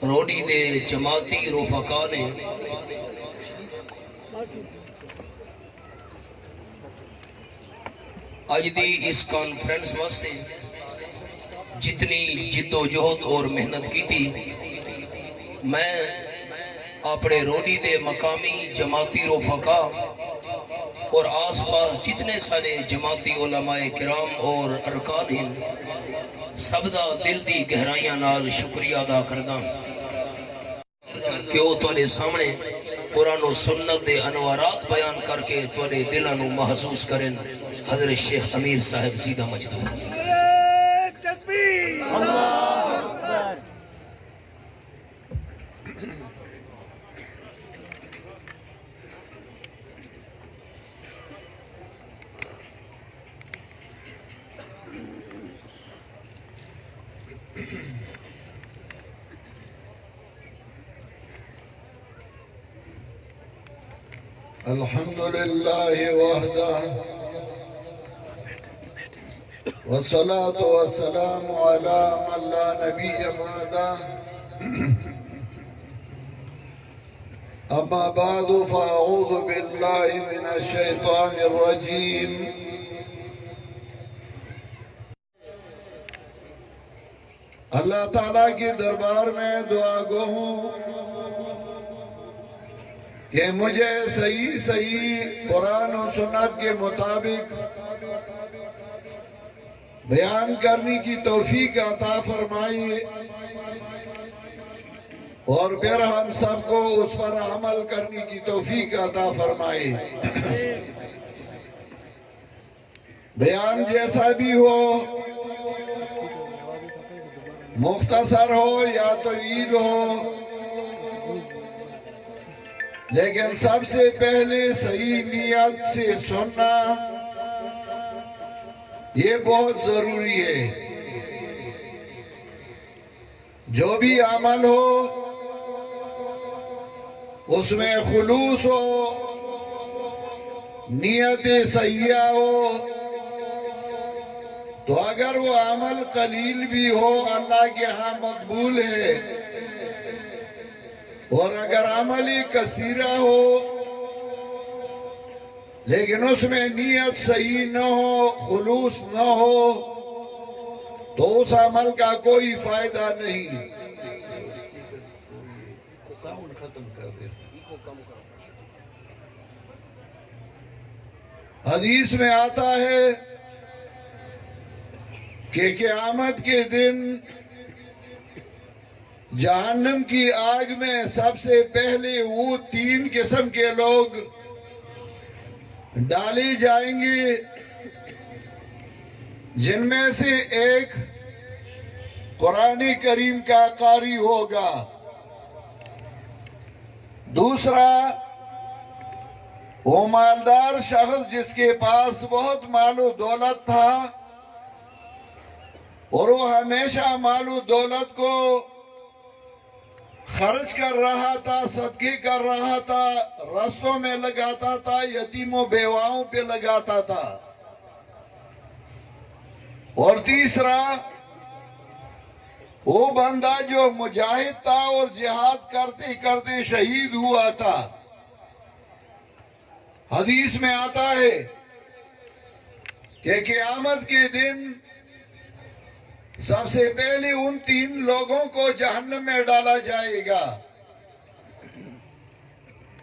روڈی دے جماعتی رفقا نے اج دی اس کانفرنس واسطے جتنی جد و جہد اور محنت کی تھی، میں اپنے روڈی دے مقامی جماعتی رفقا اور آس پاس جتنے سارے جماعتی علماء کرام اور ارکان ہیں سب دا دل دی گہرائیاں نال شکریہ ادا کردا کہ وہ تواڈے سامنے قرآن و سنت دے انوارات بیان کر کے تواڈے دلاں نوں محسوس کرن۔ حضرت شیخ امیر صاحب سیدھا مجدور الحمد لله وحده والصلاة والسلام على من لا نبي بعده أما بعد فأعوذ بالله من الشيطان الرجيم اللہ تعالیٰ کی دربار میں دعا گو ہوں کہ مجھے صحیح قرآن و سنت کے مطابق بیان کرنے کی توفیق عطا فرمائیے اور پھر ہم سب کو اس پر عمل کرنے کی توفیق عطا فرمائے۔ بیان جیسا بھی ہو، مختصر ہو یا طویل ہو، لیکن سب سے پہلے صحیح نیت سے سننا یہ بہت ضروری ہے۔ جو بھی عمل ہو اس میں خلوص ہو، نیت صحیحہ ہو، تو اگر وہ عمل قلیل بھی ہو اللہ کے ہاں مقبول ہے، اور اگر عمل کثیرہ ہو لیکن اس میں نیت صحیح نہ ہو، خلوص نہ ہو، تو اس عمل کا کوئی فائدہ نہیں۔ ساؤنڈ ختم کر دے۔ حدیث میں آتا ہے کہ قیامت کے دن جہنم کی آگ میں سب سے پہلے وہ 3 قسم کے لوگ ڈالے جائیں گے، جن میں سے ایک قرآن کریم کا قاری ہوگا، دوسرا وہ مالدار شخص جس کے پاس بہت مال و دولت تھا اور وہ ہمیشہ مال و دولت کو خرچ کر رہا تھا، صدقے کر رہا تھا، رستوں میں لگاتا تھا، یتیم و بیواؤں پہ لگاتا تھا، اور تیسرا وہ بندہ جو مجاہد تھا اور جہاد کرتے کرتے شہید ہوا تھا۔ حدیث میں آتا ہے کہ قیامت کے دن سب سے پہلے ان 3 لوگوں کو جہنم میں ڈالا جائے گا۔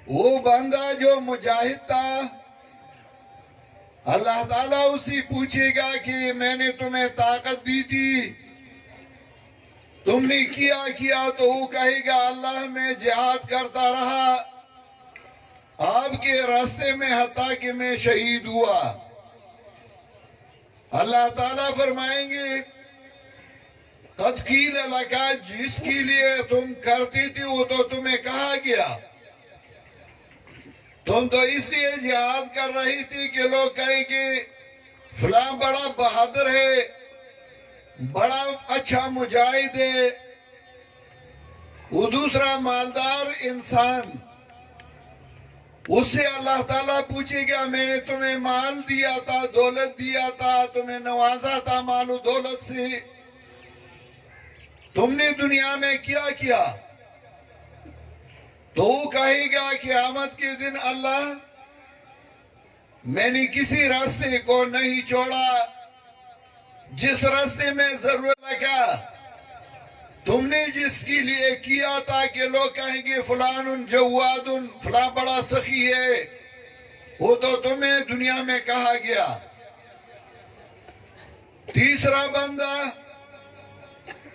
وہ بندہ جو مجاہد تھا، اللہ تعالیٰ اسی پوچھے گا کہ میں نے تمہیں طاقت دی تھی، تم نے کیا تو وہ کہے گا اللہ میں جہاد کرتا رہا آپ کے راستے میں حتیٰ کہ میں شہید ہوا۔ اللہ تعالیٰ فرمائیں گے قد قیل لک، جس کے لیے تم کرتی تھی وہ تو تمہیں کہا گیا، تم تو اس لیے جہاد کر رہی تھی کہ لوگ کہیں کہ فلاں بڑا بہادر ہے، بڑا اچھا مجاہد ہے، وہ دوسرا مالدار انسان، اس سے اللہ تعالیٰ پوچھے گا میں نے تمہیں مال دیا تھا، دولت دیا تھا، تمہیں نوازا تھا مال و دولت سے، تم نے دنیا میں کیا کیا؟ تو وہ کہے گا قیامت کے دن اللہ میں نے کسی راستے کو نہیں چھوڑا جس راستے میں ضرورت لگا تم نے جس کے لیے کیا تھا کہ لوگ کہیں گے فلان جواد فلاں بڑا سخی ہے وہ تو تمہیں دنیا میں کہا گیا. تیسرا بندہ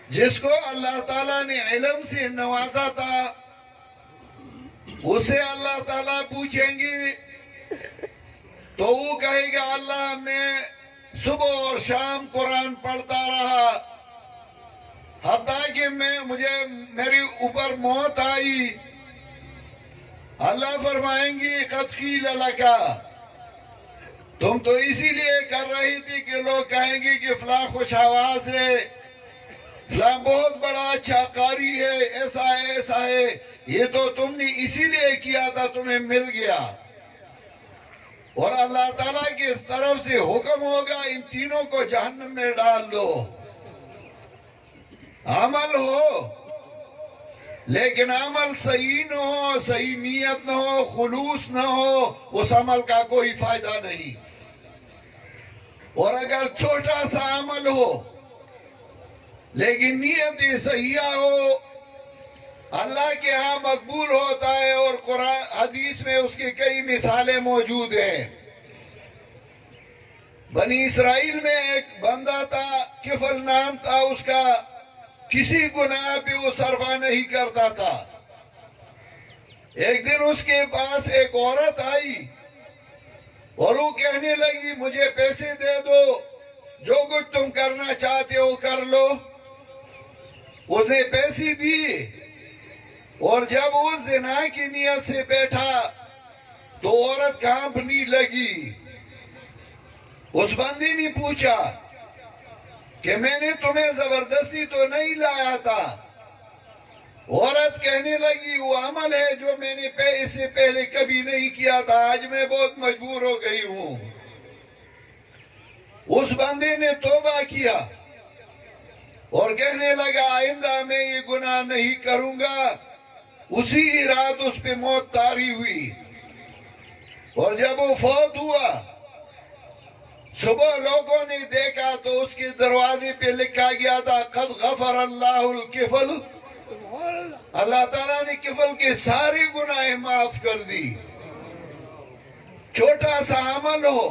جس کو اللہ تعالیٰ نے علم سے نوازا تھا اسے اللہ تعالیٰ پوچھیں گے تو وہ کہے گا اللہ میں صبح اور شام قرآن پڑھتا رہا حتیٰ کہ مجھے میری اوپر موت آئی. اللہ فرمائیں گے قد قیل لک تم تو اسی لیے کر رہی تھی کہ لوگ کہیں گے کہ فلاں خوش آواز ہے فلاں بہت بڑا اچھا قاری ہے ایسا ہے یہ تو تم نے اسی لیے کیا تھا تمہیں مل گیا. اور اللہ تعالیٰ کی طرف سے حکم ہوگا ان تینوں کو جہنم میں ڈال دو. عمل ہو لیکن عمل صحیح نہ ہو صحیح نیت نہ ہو خلوص نہ ہو اس عمل کا کوئی فائدہ نہیں. اور اگر چھوٹا سا عمل ہو لیکن نیت صحیحہ ہو اللہ کے ہاں مقبول ہوتا ہے. اور قرآن حدیث میں اس کی کئی مثالیں موجود ہیں. بنی اسرائیل میں ایک بندہ تھا کفل نام تھا اس کا کسی گناہ پہ وہ صرفہ نہیں کرتا تھا. ایک دن اس کے پاس ایک عورت آئی اور وہ کہنے لگی مجھے پیسے دے دو جو کچھ تم کرنا چاہتے ہو کر لو. اس نے پیسے دیے اور جب وہ زنا کی نیت سے بیٹھا تو عورت کانپنے لگی. اس بندی نے پوچھا کہ میں نے تمہیں زبردستی تو نہیں لایا تھا. عورت کہنے لگی وہ عمل ہے جو میں نے اس سے پہلے کبھی نہیں کیا تھا آج میں بہت مجبور ہو گئی ہوں. اس بندے نے توبہ کیا اور کہنے لگا آئندہ میں یہ گناہ نہیں کروں گا. اسی رات اس پہ موت طاری ہوئی. اور جب وہ فوت ہوا صبح لوگوں نے دیکھا تو اس کے دروازے پہ لکھا گیا تھا قد غفر اللہ الکفل. اللہ تعالیٰ نے کفل کے سارے گناہ معاف کر دی. چھوٹا سا عمل ہو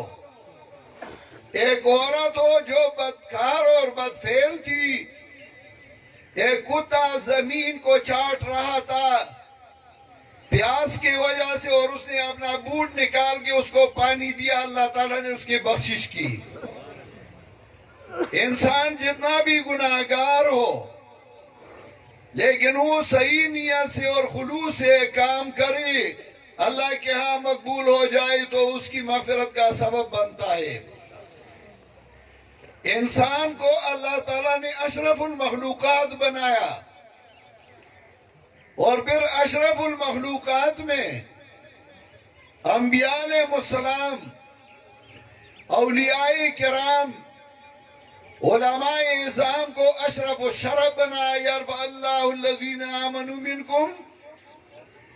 ایک عورت ہو جو بدکار اور بدفعل تھی ایک کتا زمین کو چاٹ رہا تھا پیاس کی وجہ سے اور اس نے اپنا بوٹ نکال کے اس کو پانی دیا اللہ تعالیٰ نے اس کی بخشش کی. انسان جتنا بھی گناہگار ہو لیکن وہ صحیح نیت سے اور خلوص سے کام کرے اللہ کے ہاں مقبول ہو جائے تو اس کی مغفرت کا سبب بنتا ہے. انسان کو اللہ تعالیٰ نے اشرف المخلوقات بنایا اور پھر اشرف المخلوقات میں انبیاء علیہ السلام اولیاء کرام علماء اعظام کو اشرف الشرف بنایا. یرفع اللہ الذین آمنوا منکم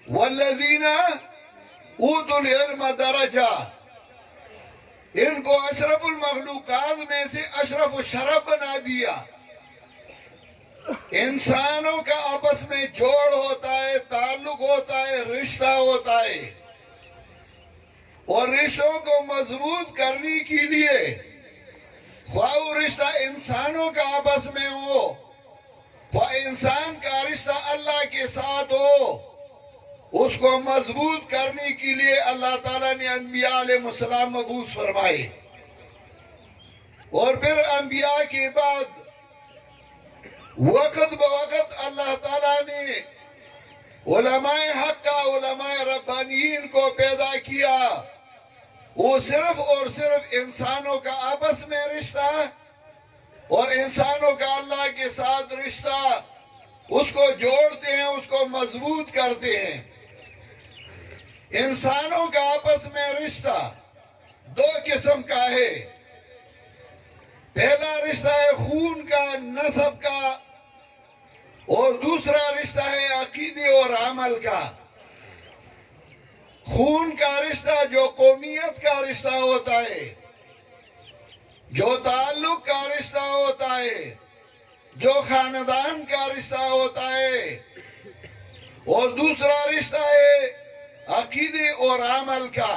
والذین اوتوا العلم درجہ. ان کو اشرف المخلوقات میں سے اشرف الشرف بنا دیا. انسانوں کا آپس میں جوڑ ہوتا ہے تعلق ہوتا ہے رشتہ ہوتا ہے اور رشتوں کو مضبوط کرنے کے لیے خواہ وہ رشتہ انسانوں کا آپس میں ہو خواہ انسان کا رشتہ اللہ کے ساتھ ہو اس کو مضبوط کرنے کے لیے اللہ تعالیٰ نے انبیاء علیہ السلام مبعوث فرمائے. اور پھر انبیاء کے بعد وقت بوقت اللہ تعالیٰ نے علماء حق کا علماء ربانیین کو پیدا کیا. وہ صرف اور صرف انسانوں کا آپس میں رشتہ اور انسانوں کا اللہ کے ساتھ رشتہ اس کو جوڑتے ہیں اس کو مضبوط کرتے ہیں. انسانوں کا آپس میں رشتہ دو قسم کا ہے. پہلا رشتہ ہے خون کا نسب کا اور دوسرا رشتہ ہے عقیدے اور عمل کا. خون کا رشتہ جو قومیت کا رشتہ ہوتا ہے، جو تعلق کا رشتہ ہوتا ہے، جو خاندان کا رشتہ ہوتا ہے، اور دوسرا رشتہ ہے عقیدے اور عمل کا۔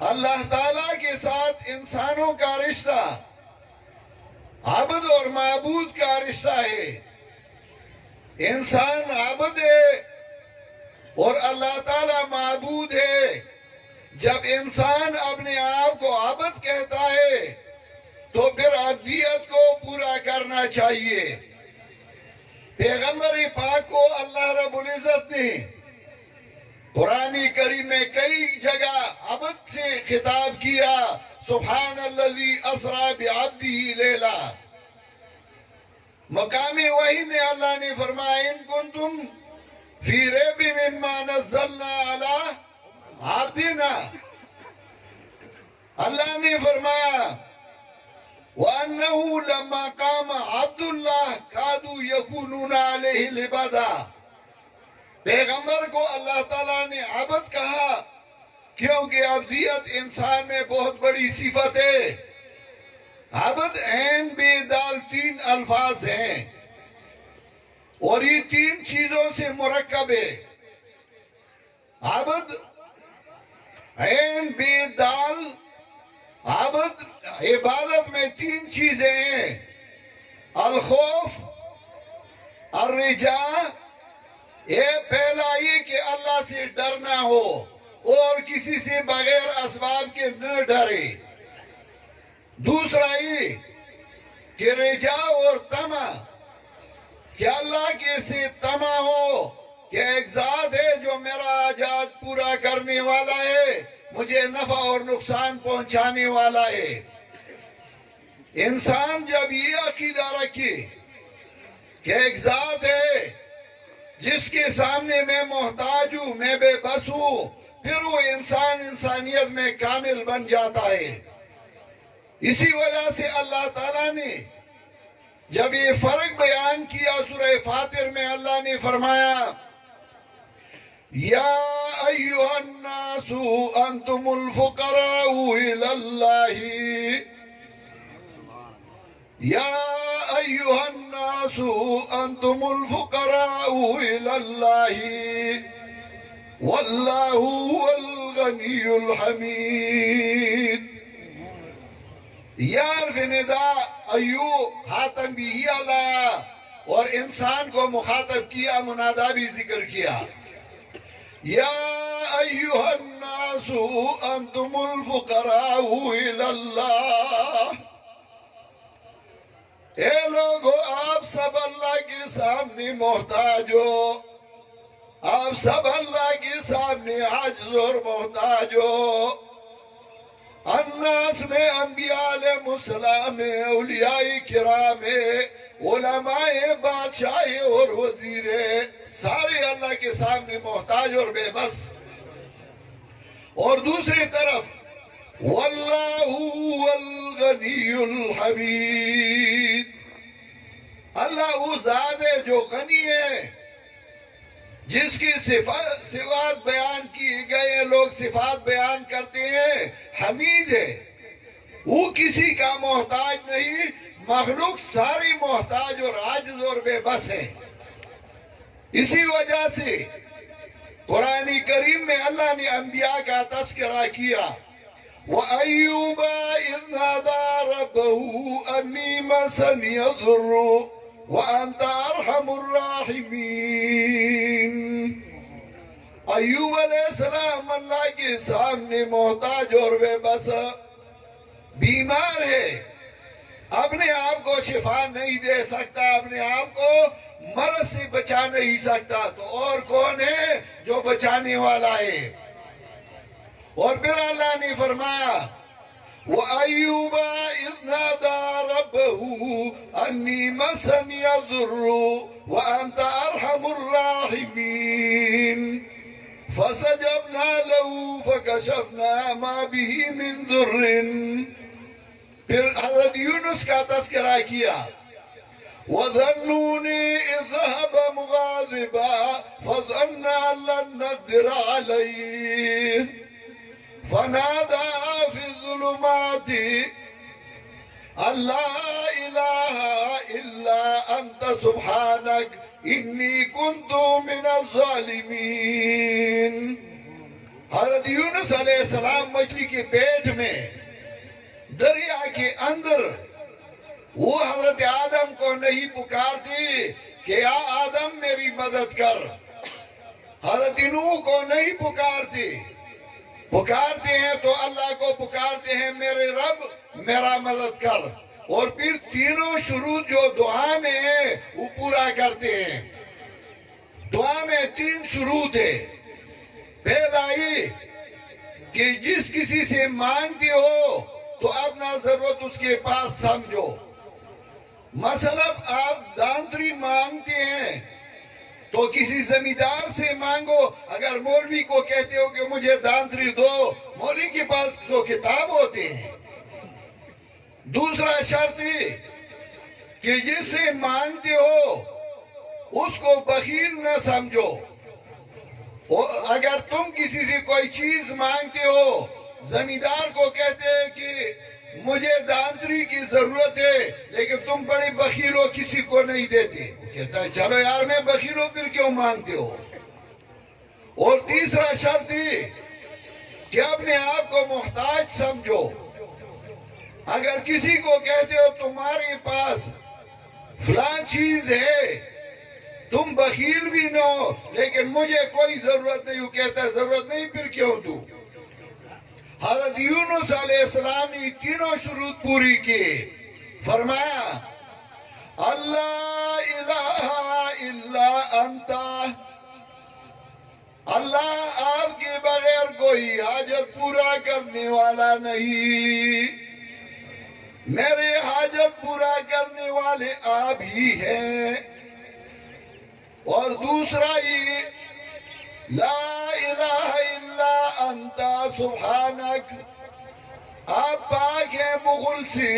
اللہ تعالیٰ کے ساتھ انسانوں کا رشتہ عبد اور معبود کا رشتہ ہے۔ انسان عبد ہے اور اللہ تعالیٰ معبود ہے۔ جب انسان اپنے آپ کو عبد کہتا ہے تو پھر عبدیت کو پورا کرنا چاہیے۔ پیغمبر پاک کو اللہ رب العزت نے قرآن کریم میں کئی جگہ عبد سے خطاب کیا۔ سبحان الذی اسری بعبدہ لیلا۔ مقام وحی میں اللہ نے فرمایا ان کنتم فی ریب مما نزلنا علی عبدنا۔ اللہ نے فرمایا وَأَنَّهُ لَمَّا قَامَ عَبْدُ اللَّهِ كَادُوا يَكُونُونَ عَلَيْهِ لِبَدًا۔ پیغمبر کو اللہ تعالیٰ نے عبد کہا کیونکہ عبدیت انسان میں بہت بڑی صفت ہے۔ عبد عین بے دال تین الفاظ ہیں اور یہ تین چیزوں سے مرکب ہے۔ عبد، عین بے دال، عبد عبادت میں تین چیزیں ہیں: الخوف، الرجاء، پہلا یہ کہ اللہ سے ڈرنا ہو اور کسی سے بغیر اسباب کے نہ ڈرے۔ دوسرا یہ کہ رجاء اور طمع، کہ اللہ کے سے طمع ہو کہ ایک ذات ہے جو میرا حاجات پورا کرنے والا ہے، مجھے نفع اور نقصان پہنچانے والا ہے۔ انسان جب یہ عقیدہ رکھے کہ ایک ذات ہے جس کے سامنے میں محتاج ہوں، میں بے بس ہوں، پھر وہ انسان انسانیت میں کامل بن جاتا ہے۔ اسی وجہ سے اللہ تعالیٰ نے جب یہ فرق بیان کیا سورہ فاطر میں اللہ نے فرمایا یا ایھا الناس انتم الفقراء الی اللہ، یا ایھا الناس انتم الفقراء الی اللہ واللہ هو الغنی الحمید۔ یار فندا ایو حاتم بھی ہی اللہ اور انسان کو مخاطب کیا، منادہ بھی ذکر کیا۔ یا ایھا الناس انتم الفقراء الی اللہ، اے لوگو آپ سب اللہ کے سامنے محتاج ہو، آپ سب اللہ کے سامنے عاجز اور محتاج ہو۔ الناس میں انبیاء علیہ السلام، اولیاء کرام، علماء، بادشاہ اور وزیر، سارے اللہ کے سامنے محتاج اور بے بس۔ اور دوسری طرف واللہ الغنی الحمید، اللہ وہ ذات ہے جو غنی ہے، جس کی صفات بیان کی گئے، لوگ صفات بیان کرتے ہیں، حمید ہے، وہ کسی کا محتاج نہیں، مخلوق ساری محتاج اور عاجز اور بے بس ہے۔ اسی وجہ سے قرآن کریم میں اللہ نے انبیاء کا تذکرہ کیا۔ وَأَيُّوبَ إِذْ نَادَى رَبَّهُ أَنِّي مَسَّنِيَ الضُّرُّ وَأَنْتَ أَرْحَمُ الرَّاحِمِينَ۔ ایوب علیہ السلام اللہ کے سامنے محتاج اور بے بس، بیمار ہے، اپنے آپ کو شفا نہیں دے سکتا، اپنے آپ کو مرض سے بچا نہیں سکتا، تو اور کون ہے جو بچانے والا ہے؟ اور پھر اللہ نے فرمایا وَأَيُّوبَ إِذْ نَادَى رَبَّهُ أَنِّي مَسَّنِيَ الضُّرُّ وَأَنْتَ أَرْحَمُ الرَّاحِمِينَ فَاسْتَجَبْنَا لَهُ فَكَشَفْنَا مَا بِهِ مِنْ ضُرٍّ۔ پھر حضرت یونس کا تذکرہ کیا۔ وَذَنُّونِ إِذْ ذَهَبَ مُغَاضِبًا فظن أن لن نقدر عليه فنادى في الظلمات أن لا إله إلا أنت سبحانك إني كنت من الظالمين. حضرت یونس علیہ السلام مچھلی کے پیٹ میں دریا کے اندر وہ حضرت آدم کو نہیں پکارتی کہ یا آدم میری مدد کر. حضرت نوح کو نہیں پکارتے ہیں تو اللہ کو پکارتے ہیں میرے رب میرا مدد کر. اور پھر تینوں شروط جو دعا میں ہیں وہ پورا کرتے ہیں. دعا میں 3 شروط ہے. پہلا یہ کہ جس کسی سے مانگتے ہو تو اپنا ضرورت اس کے پاس سمجھو. مثلا آپ دانتری مانگتے ہیں تو کسی زمیندار سے مانگو. اگر مولوی کو کہتے ہو کہ مجھے دانتری دو، مولوی کے پاس تو کتاب ہوتے ہیں. دوسرا شرط یہ کہ جس سے مانگتے ہو اس کو بخیل نہ سمجھو. اگر تم کسی سے کوئی چیز مانگتے ہو، زمیندار کو کہتے ہیں کہ مجھے دانتری کی ضرورت ہے لیکن تم بڑے بخیل ہو کسی کو نہیں دیتے، کہتا ہے چلو یار میں بخیل ہوں پھر کیوں مانگتے ہو. اور تیسرا شرط یہ کہ اپنے آپ کو محتاج سمجھو. اگر کسی کو کہتے ہو تمہارے پاس فلاں چیز ہے، تم بخیل بھی نہ ہو لیکن مجھے کوئی ضرورت نہیں، وہ کہتا ہے ضرورت نہیں پھر کیوں دوں. حضرت یونس علیہ السلام نے تینوں شروط پوری کی. فرمایا اللہ الہ الا انت، اللہ آپ کے بغیر کوئی حاجت پورا کرنے والا نہیں، میرے حاجت پورا کرنے والے آپ ہی ہیں. اور دوسرا یہ لا الہ الا انت سبحانک، آپ پاک ہیں بخل سے،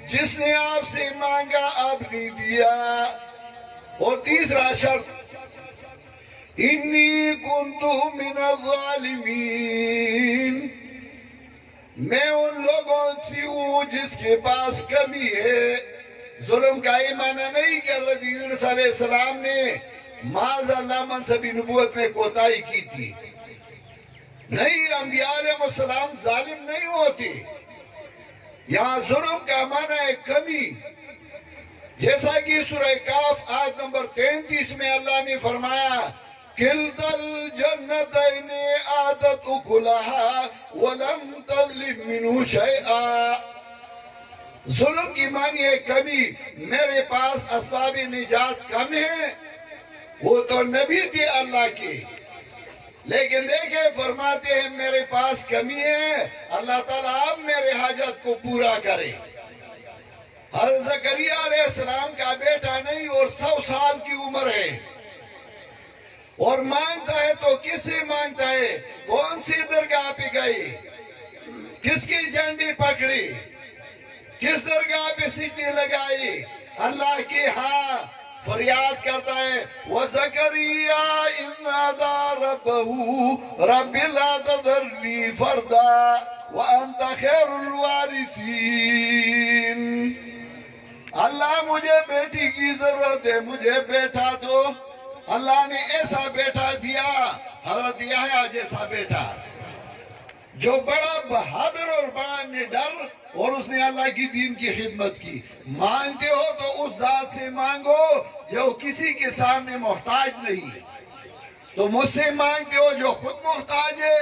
جس نے آپ سے مانگا آپ نے دیا. اور تیسرا شرط انی کنت من الظالمین، میں ان لوگوں سے ہوں جس کے پاس کمی ہے. ظلم کا یہ معنی نہیں کہ حضرت یونس علیہ السلام نے معاذ اللہ منصبی نبوت میں کوتاہی کی تھی. نہیں، انبیاء علیہ السلام ظالم نہیں ہوتے. یہاں ظلم کا معنی ہے کمی. جیسا کہ سورہ کاف آیت نمبر 33 میں اللہ نے فرمایا کِلْتَا الْجَنَّتَيْنِ آتَتْ أُكُلَهَا وَلَمْ تَظْلِمْ مِنْهُ شَيْئًا. ظلم کی معنی ہے کمی. میرے پاس اسباب نجات کم ہیں، وہ تو نبی تھے اللہ کے، لیکن دیکھیں فرماتے ہیں میرے پاس کمی ہے، اللہ تعالیٰ اب میرے حاجت کو پورا کرے. حضرت زکریا علیہ السلام کا بیٹا نہیں اور 100 سال کی عمر ہے، اور مانگتا ہے تو کس سے مانگتا ہے؟ کون سی درگاہ پہ گئی، کس کی جھنڈی پکڑی، کس درگاہ پہ سجدے لگائی؟ اللہ کے ہاں فریاد کرتا ہے وَزَكَرِيَّا إِذْ نَادَى رَبَّهُ رَبِّ لَا تَذَرْنِي فَرْدًا وَأَنْتَ خَيْرُ الْوَارِثِينَ. اللہ مجھے بیٹی کی ضرورت ہے، مجھے بیٹا دو. اللہ نے ایسا بیٹا دیا، حضرت یحییٰ جیسا بیٹا، جو بڑا بہادر اور بڑا نڈر، اور اس نے اللہ کی دین کی خدمت کی. مانگتے ہو تو اس ذات سے مانگو جو کسی کے سامنے محتاج نہیں. تو مجھ سے مانگتے ہو جو خود محتاج ہے،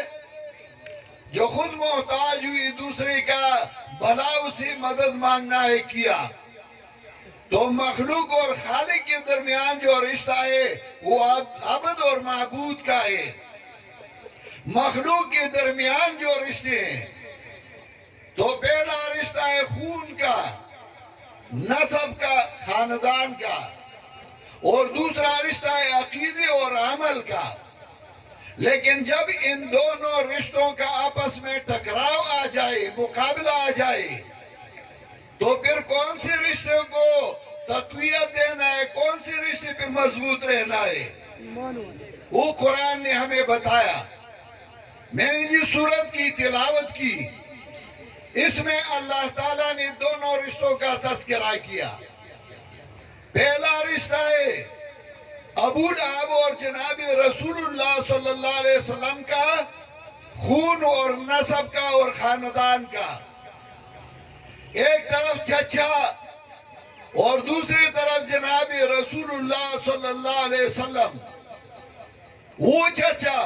جو خود محتاج ہوئی دوسرے کا بھلا اسے مدد مانگنا ہے کیا. تو مخلوق اور خالق کے درمیان جو رشتہ ہے وہ عبد اور معبود کا ہے. مخلوق کے درمیان جو رشتے ہیں تو پہلا رشتہ ہے خون کا، نسب کا، خاندان کا، اور دوسرا رشتہ ہے عقیدے اور عمل کا. لیکن جب ان دونوں رشتوں کا آپس میں ٹکراؤ آ جائے، مقابلہ آ جائے، تو پھر کون سے رشتے کو تقویت دینا ہے، کون سے رشتے پہ مضبوط رہنا ہے؟ وہ قرآن نے ہمیں بتایا. میں نے جس سورت کی تلاوت کی اس میں اللہ تعالیٰ نے دونوں رشتوں کا تذکرہ کیا. پہلا رشتہ ہے ابو لہب اور جناب رسول اللہ صلی اللہ علیہ وسلم کا خون اور نسب کا اور خاندان کا. ایک طرف چچا اور دوسری طرف جناب رسول اللہ صلی اللہ علیہ وسلم. وہ چچا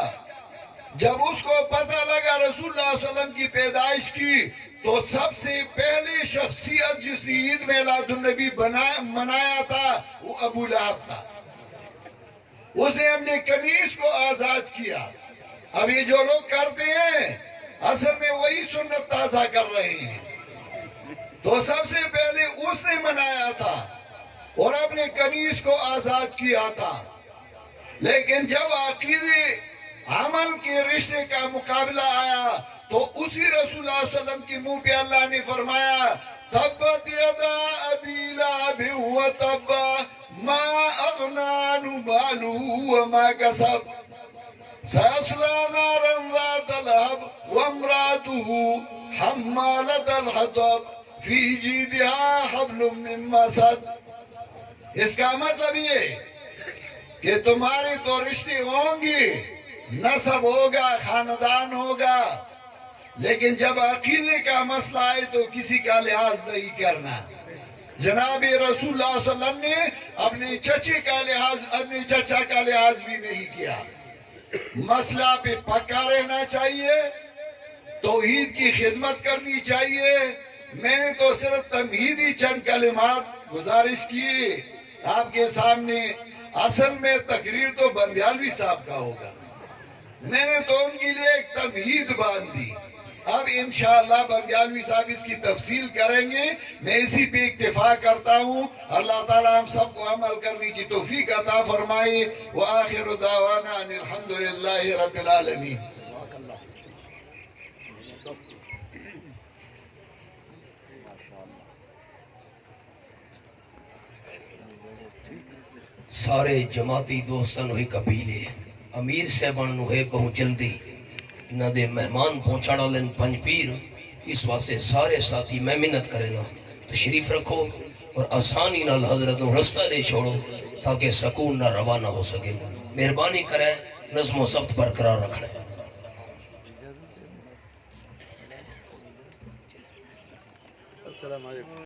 جب اس کو پتہ لگا رسول اللہ صلی اللہ علیہ وسلم کی پیدائش کی تو سب سے پہلی شخصیت جس نے عید میلاد النبی منایا تھا وہ ابو لہب تھا. اس نے اپنے قمیص کو آزاد کیا. اب یہ جو لوگ کرتے ہیں اصل میں وہی سنت تازہ کر رہے ہیں. تو سب سے پہلے اس نے منایا تھا اور اپنے قمیص کو آزاد کیا تھا. لیکن جب عقیدے عمل کے رشتے کا مقابلہ آیا تو اسی رسول اللہ صلی اللہ علیہ وسلم کی منہ پہ اللہ نے فرمایا تبت یدا ابی لہب وتب ما اغنی عنہ مالہ وما کسب سیصلی نارا ذات لہب وامرأتہ حمالۃ الحطب فی جیدہا حبل من مسد. اس کا مطلب یہ کہ تمہاری تو رشتے ہوں گی، نسب ہوگا، خاندان ہوگا، لیکن جب عقیدے کا مسئلہ آئے تو کسی کا لحاظ نہیں کرنا. جناب رسول اللہ صلی اللہ علیہ وسلم نے اپنے چچا کا لحاظ بھی نہیں کیا. مسئلہ پہ پکا رہنا چاہیے، توحید کی خدمت کرنی چاہیے. میں نے تو صرف تمہیدی چند کلمات گزارش کی آپ کے سامنے. اصل میں تقریر تو بندیالوی صاحب کا ہوگا. میں نے تو ان کے لیے ایک تمہید باندھی. اب انشاءاللہ بندیالوی صاحب اس کی تفصیل کریں گے. میں اسی پہ اکتفا کرتا ہوں. اللہ تعالی ہم سب کو عمل کرنے کی توفیق عطا فرمائے. وآخر دعوانا ان الحمدللہ رب العالمین. سارے جماعتی دوستان ہوئی قبیلے امیر صاحبان نو ہے بہت جلدی انہاں دے مہمان پہنچاڑا لین پنج پیر. اس واسطے سارے ساتھی میں منت کرے نا تشریف رکھو اور آسانی نال حضرت نو رستہ دے چھوڑو تاکہ سکون نہ روانہ ہو سکے. مہربانی کرے نظم و ضبط برقرار رکھنا. السلام علیکم.